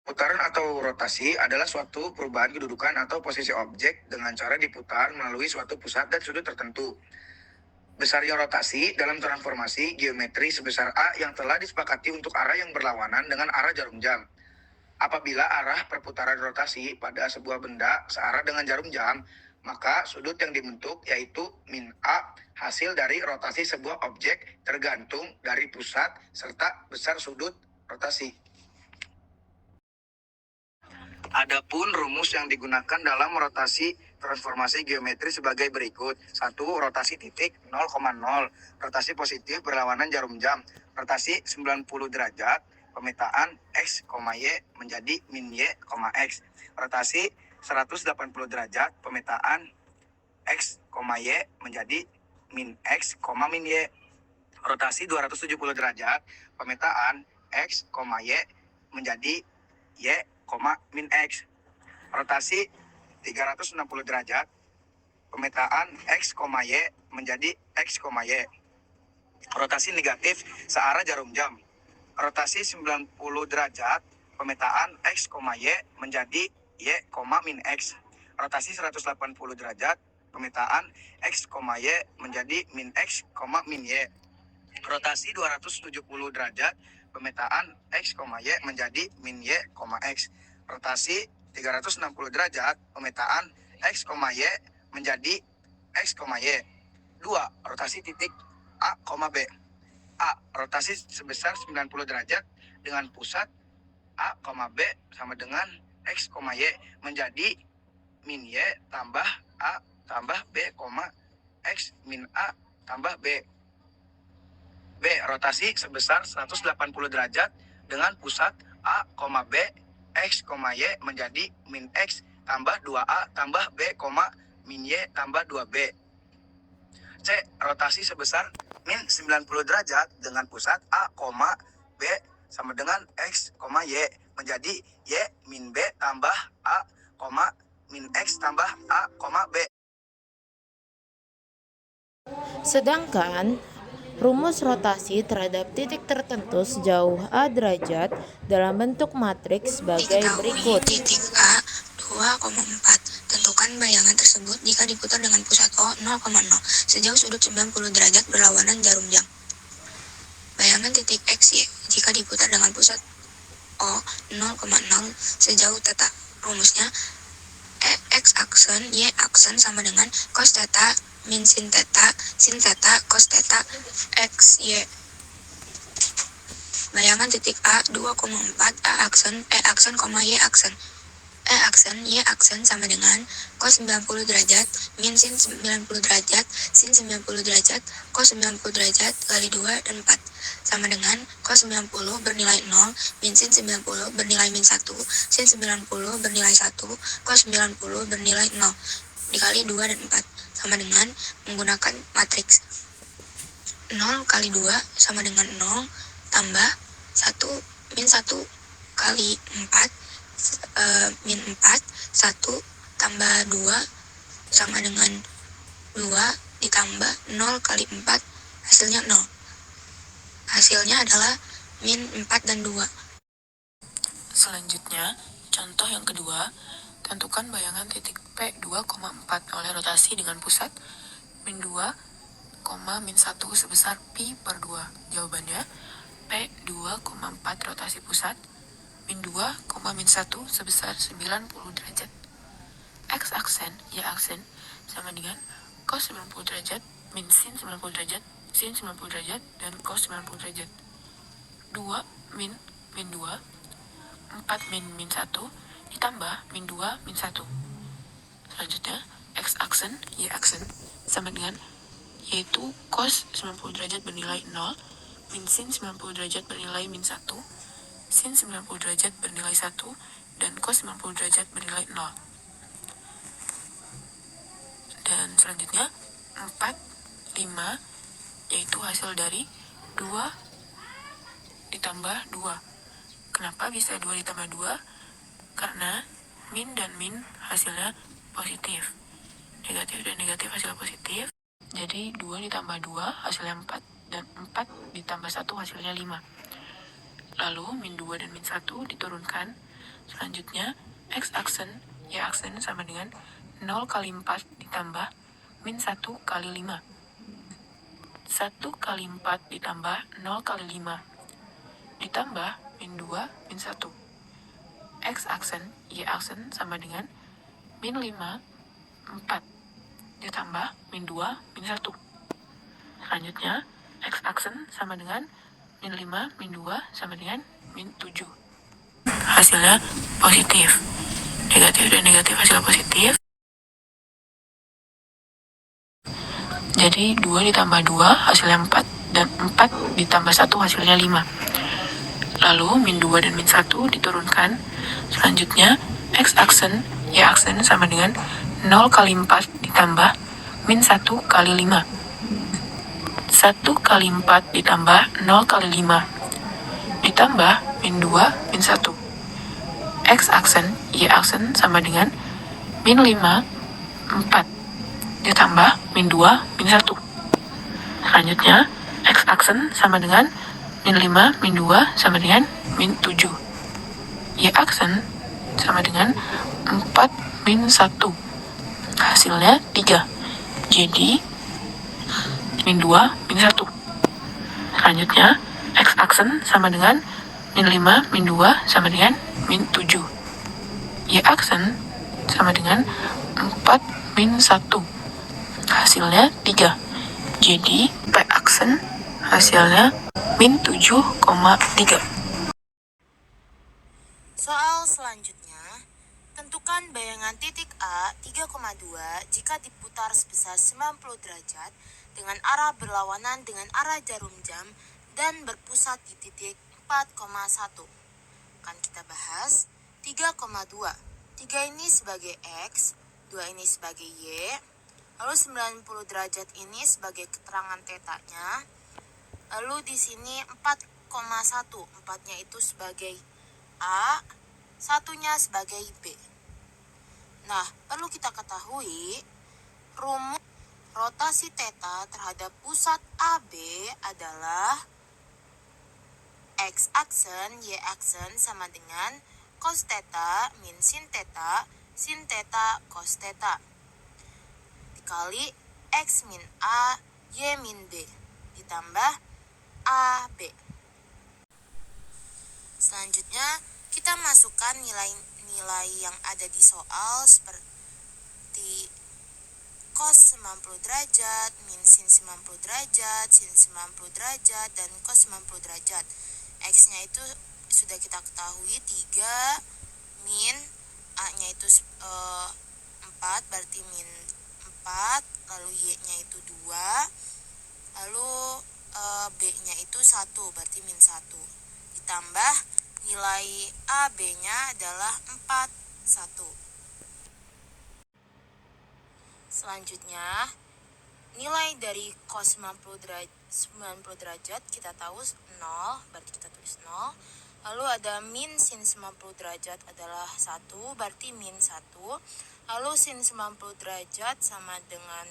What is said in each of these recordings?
Putaran atau rotasi adalah suatu perubahan kedudukan atau posisi objek dengan cara diputar melalui suatu pusat dan sudut tertentu. Besarnya rotasi dalam transformasi geometri sebesar A yang telah disepakati untuk arah yang berlawanan dengan arah jarum jam. Apabila arah perputaran rotasi pada sebuah benda searah dengan jarum jam, maka sudut yang dibentuk yaitu min A hasil dari rotasi sebuah objek tergantung dari pusat serta besar sudut rotasi. Adapun rumus yang digunakan dalam rotasi transformasi geometri sebagai berikut. 1. Rotasi titik 0,0. Rotasi positif berlawanan jarum jam. Rotasi 90 derajat. Pemetaan X, Y menjadi min Y, X. Rotasi 180 derajat. Pemetaan X, Y menjadi min X, min Y. Rotasi 270 derajat. Pemetaan X, Y menjadi Y, min X. Rotasi 360 derajat. Pemetaan X, Y menjadi X, Y. Rotasi negatif searah jarum jam. Rotasi 90 derajat. Pemetaan X, Y menjadi Y, min X. Rotasi 180 derajat. Pemetaan X, Y menjadi min X, min Y. Rotasi 270 derajat. Pemetaan X, Y menjadi min Y, X. Rotasi 360 derajat, pemetaan X, Y menjadi X, Y. 2. Rotasi titik A, B. A. Rotasi sebesar 90 derajat dengan pusat A, B sama dengan X, Y menjadi min Y tambah A tambah B, X min A tambah B. B. Rotasi sebesar 180 derajat dengan pusat A, B, X, Y menjadi min X tambah 2A tambah B, min Y tambah 2B. C. Rotasi sebesar min 90 derajat dengan pusat A, B sama dengan X, Y menjadi Y min B tambah A, min X tambah A, B. Sedangkan rumus rotasi terhadap titik tertentu sejauh A derajat dalam bentuk matriks sebagai berikut. Titik A 2,4. Tentukan bayangan tersebut jika diputar dengan pusat O 0,0 sejauh sudut 90 derajat berlawanan jarum jam. Bayangan titik X, Y jika diputar dengan pusat O 0,0 sejauh θ. Rumusnya X aksen Y aksen sama dengan cos θ min sin θ cos θ X, Y. Bayangan titik A 2,4 A aksen E aksen, Y aksen. E aksen Y aksen sama dengan cos 90 derajat min sin 90 derajat sin 90 derajat cos 90 derajat kali 2 dan 4 sama dengan cos 90 bernilai 0 min sin 90 bernilai min 1 sin 90 bernilai 1 cos 90 bernilai 0 dikali 2 dan 4 sama dengan menggunakan matriks 0 kali 2 sama dengan 0 tambah 1 min 1 kali 4 min 4 1 tambah 2 sama dengan 2 ditambah 0 kali 4 hasilnya 0. Hasilnya adalah min 4 dan 2. Selanjutnya, contoh yang kedua, tentukan bayangan titik P 2,4 oleh rotasi dengan pusat min 2, min 1 sebesar pi per 2. Jawabannya, P 2,4 rotasi pusat min 2, min 1 sebesar 90 derajat. X aksen, Y aksen sama dengan cos 90 derajat min sin 90 derajat, sin 90 derajat, dan cos 90 derajat. 2 min 2, 4 min 1 ditambah min 2 min 1. Selanjutnya, X aksen, Y aksen sama dengan yaitu cos 90 derajat bernilai 0, min sin 90 derajat bernilai min 1, sin 90 derajat bernilai 1, dan cos 90 derajat bernilai 0. Dan selanjutnya 4, 5 yaitu hasil dari 2 ditambah 2. Kenapa bisa 2 ditambah 2? Karena min dan min hasilnya positif. Negatif dan negatif hasilnya positif. Jadi 2 ditambah 2 hasilnya 4, dan 4 ditambah 1 hasilnya 5. Lalu min 2 dan min 1 diturunkan Selanjutnya, X aksen, Y aksen sama dengan 0 kali 4 ditambah min 1 kali 5. 1 kali 4 ditambah 0 kali 5 ditambah min 2 min 1. X aksen, Y aksen sama dengan min 5, 4 ditambah min 2 min 1. Selanjutnya, X aksen sama dengan min 5 min 2 sama dengan min 7. Hasilnya positif. Negatif dan negatif hasil positif. Jadi 2 ditambah 2 hasilnya 4 dan 4 ditambah 1 hasilnya 5. Lalu min 2 dan min 1 diturunkan. Selanjutnya X aksen, Y aksen sama dengan 0 kali 4 ditambah min 1 kali 5. 1 kali 4 ditambah 0 kali 5 ditambah min 2 min 1. X aksen, Y aksen sama dengan min 5, 4 ditambah min 2 min 1. Selanjutnya X aksen sama dengan min 5 min 2 sama dengan min 7. Y aksen sama dengan 4 min 1. Hasilnya 3. Jadi min 2 min 1. Selanjutnya X aksen sama dengan min 5 min 2 sama dengan min 7. Y aksen sama dengan 4 min 1. Hasilnya 3. Jadi P aksen hasilnya min 7,3. Soal selanjutnya, tentukan bayangan titik A 3,2 jika diputar sebesar 90 derajat dengan arah berlawanan dengan arah jarum jam dan berpusat di titik 4,1. Akan kita bahas 3,2. 3 ini sebagai X, 2 ini sebagai Y, lalu 90 derajat ini sebagai keterangan tetanya. Lalu di sini 4,1, 4-nya itu sebagai A, 1-nya sebagai B. Nah, perlu kita ketahui rumus rotasi theta terhadap pusat AB adalah X aksen, Y aksen sama dengan cos theta min sin theta cos theta dikali X min A, Y min B ditambah AB. Selanjutnya kita masukkan nilai-nilai yang ada di soal seperti cos 90 derajat, min sin 90 derajat, sin 90 derajat, dan cos 90 derajat. X-nya itu sudah kita ketahui 3, min A-nya itu 4, berarti min 4, lalu Y-nya itu 2, lalu B-nya itu 1, berarti min 1. Ditambah nilai AB-nya adalah 4, 1. Selanjutnya, nilai dari cos 90 derajat kita tahu 0, berarti kita tulis 0. Lalu ada min sin 90 derajat adalah 1, berarti min 1. Lalu sin 90 derajat sama dengan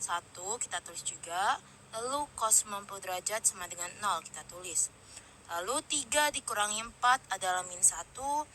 1, kita tulis juga. Lalu cos 90 derajat sama dengan 0, kita tulis. Lalu 3 dikurangi 4 adalah min 1, 2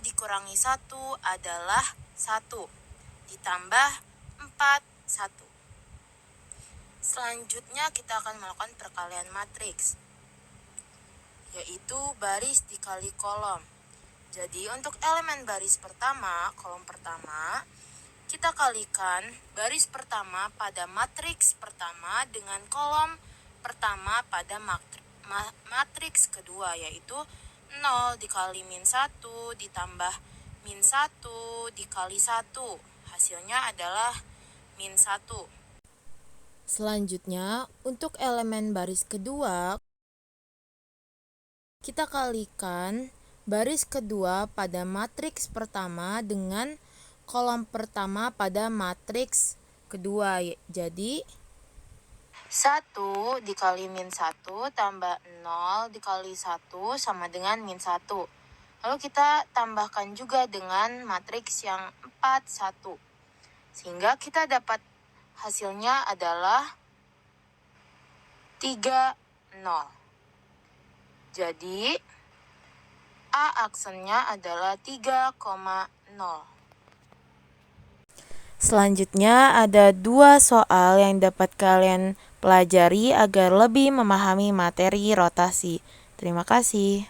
dikurangi 1 adalah 1, ditambah 4, 1. Selanjutnya kita akan melakukan perkalian matriks, yaitu baris dikali kolom. Jadi untuk elemen baris pertama, kolom pertama, kita kalikan baris pertama pada matriks pertama dengan kolom pertama pada matriks kedua, yaitu 0 dikali min 1 ditambah min 1 dikali 1. Hasilnya adalah min 1. Selanjutnya, untuk elemen baris kedua, kita kalikan baris kedua pada matriks pertama dengan kolom pertama pada matriks kedua. Jadi 1 dikali min 1 tambah 0 dikali 1 sama dengan min 1. Lalu kita tambahkan juga dengan matriks yang 4, 1. Sehingga kita dapat hasilnya adalah 3, 0. Jadi A aksennya adalah 3,0. Selanjutnya ada 2 soal yang dapat kalian pelajari agar lebih memahami materi rotasi. Terima kasih.